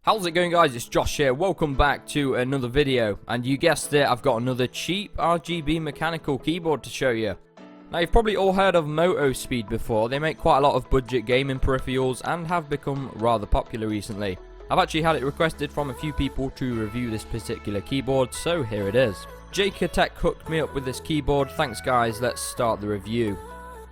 How's it going, guys? It's Josh here. Welcome back to another video, and you guessed it, I've got another cheap RGB mechanical keyboard to show you. Now, you've probably all heard of Motospeed before. They make quite a lot of budget gaming peripherals and have become rather popular recently. I've actually had it requested from a few people to review this particular keyboard, so here it is. Keycaps hooked me up with this keyboard. Thanks, guys. Let's start the review.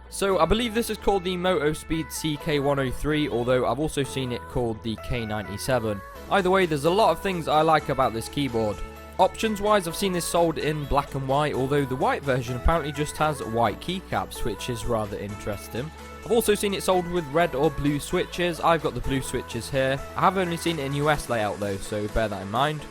So, I believe this is called the Motospeed CK103, although I've also seen it called the K97. Either way, there's a lot of things I like about this keyboard. Options wise, I've seen this sold in black and white, although the white version apparently just has white keycaps, which is rather interesting. I've also seen it sold with red or blue switches. I've got the blue switches here. I have only seen it in US layout though, so bear that in mind.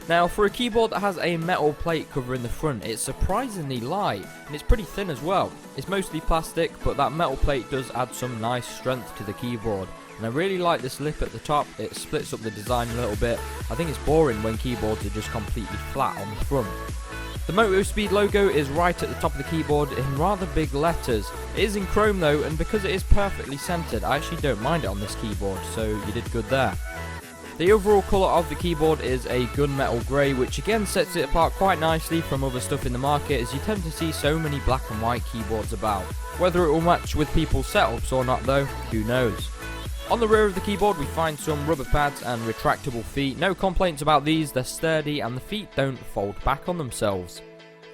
Now, for a keyboard that has a metal plate covering the front, it's surprisingly light, and it's pretty thin as well. It's mostly plastic, but that metal plate does add some nice strength to the keyboard. And I really like this lip at the top. It splits up the design a little bit. I think it's boring when keyboards are just completely flat on the front. The Motospeed logo is right at the top of the keyboard in rather big letters. It is in chrome though, and because it is perfectly centered, I actually don't mind it on this keyboard, so you did good there. The overall colour of the keyboard is a gunmetal grey, which again sets it apart quite nicely from other stuff in the market, as you tend to see so many black and white keyboards about. Whether it will match with people's setups or not though, who knows. On the rear of the keyboard we find some rubber pads and retractable feet. No complaints about these, they're sturdy and the feet don't fold back on themselves.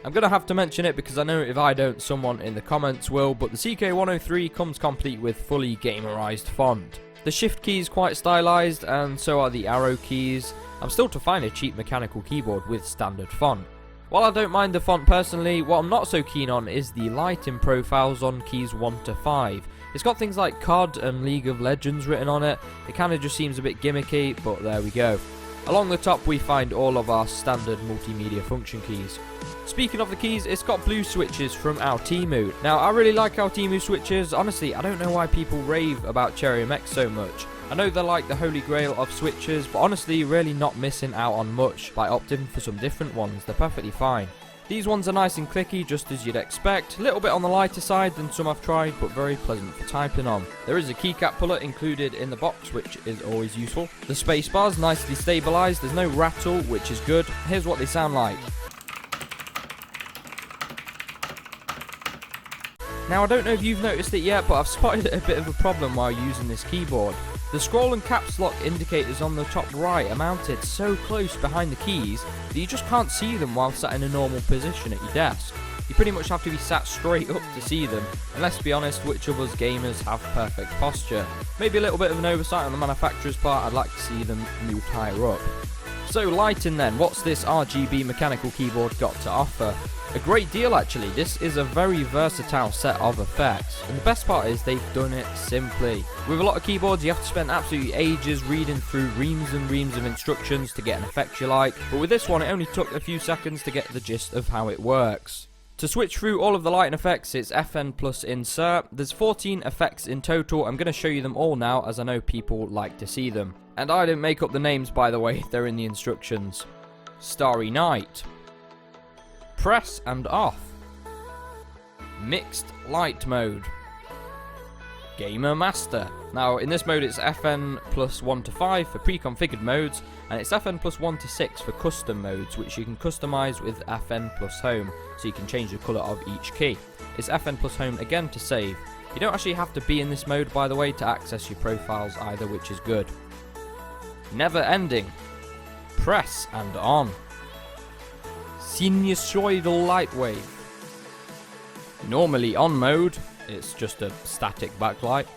I'm going to have to mention it because I know if I don't, someone in the comments will, but the CK103 comes complete with fully gamerized font. The shift key is quite stylized, and so are the arrow keys. I'm still to find a cheap mechanical keyboard with standard font. While I don't mind the font personally, what I'm not so keen on is the lighting profiles on keys 1 to 5. It's got things like COD and League of Legends written on it. It kind of just seems a bit gimmicky, but there we go. Along the top we find all of our standard multimedia function keys. Speaking of the keys, it's got blue switches from Altimu. Now, I really like Altimu switches. Honestly, I don't know why people rave about Cherry MX so much. I know they're like the holy grail of switches, but honestly, you're really not missing out on much by opting for some different ones. They're perfectly fine. These ones are nice and clicky, just as you'd expect. A little bit on the lighter side than some I've tried, but very pleasant for typing on. There is a keycap puller included in the box, which is always useful. The spacebar's nicely stabilised, there's no rattle, which is good. Here's what they sound like. Now, I don't know if you've noticed it yet, but I've spotted a bit of a problem while using this keyboard. The scroll and caps lock indicators on the top right are mounted so close behind the keys that you just can't see them while sat in a normal position at your desk. You pretty much have to be sat straight up to see them, and let's be honest, which of us gamers have perfect posture? Maybe a little bit of an oversight on the manufacturer's part. I'd like to see them move higher up. So, lighting then, what's this RGB mechanical keyboard got to offer? A great deal actually. This is a very versatile set of effects, and the best part is they've done it simply. With a lot of keyboards you have to spend absolutely ages reading through reams and reams of instructions to get an effect you like, but with this one it only took a few seconds to get the gist of how it works. To switch through all of the lighting effects, it's FN plus insert. There's 14 effects in total. I'm going to show you them all now, as I know people like to see them. And I didn't make up the names, by the way, they're in the instructions. Starry Night. Press and off. Mixed light mode. Gamer Master. Now, in this mode it's FN plus 1 to 5 for pre-configured modes, and it's FN plus 1 to 6 for custom modes, which you can customize with FN plus Home, so you can change the colour of each key. It's FN plus Home again to save. You don't actually have to be in this mode, by the way, to access your profiles either, which is good. Never Ending. Press and on. Sinusoidal light wave. Normally on mode, it's just a static backlight.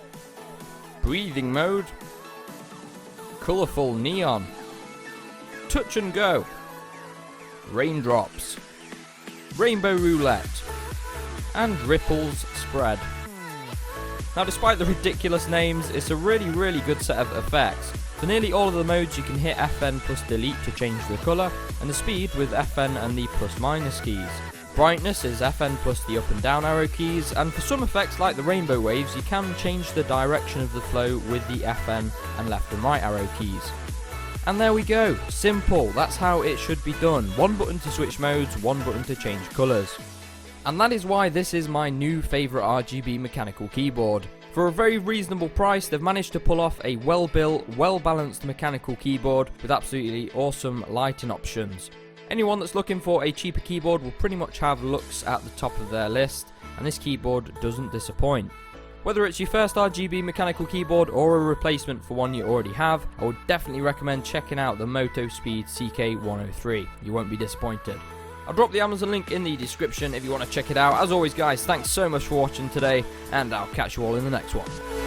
Breathing mode. Colourful neon. Touch and go. Raindrops. Rainbow roulette. And ripples spread. Now, despite the ridiculous names, it's a really good set of effects. For nearly all of the modes you can hit FN plus delete to change the colour, and the speed with FN and the plus minus keys. Brightness is FN plus the up and down arrow keys, and for some effects like the rainbow waves you can change the direction of the flow with the FN and left and right arrow keys. And there we go, simple, that's how it should be done. One button to switch modes, one button to change colours. And that is why this is my new favourite RGB mechanical keyboard. For a very reasonable price, they've managed to pull off a well-built, well-balanced mechanical keyboard with absolutely awesome lighting options. Anyone that's looking for a cheaper keyboard will pretty much have looks at the top of their list, and this keyboard doesn't disappoint. Whether it's your first RGB mechanical keyboard or a replacement for one you already have, I would definitely recommend checking out the Motospeed CK103. You won't be disappointed. I'll drop the Amazon link in the description if you want to check it out. As always guys, thanks so much for watching today, and I'll catch you all in the next one.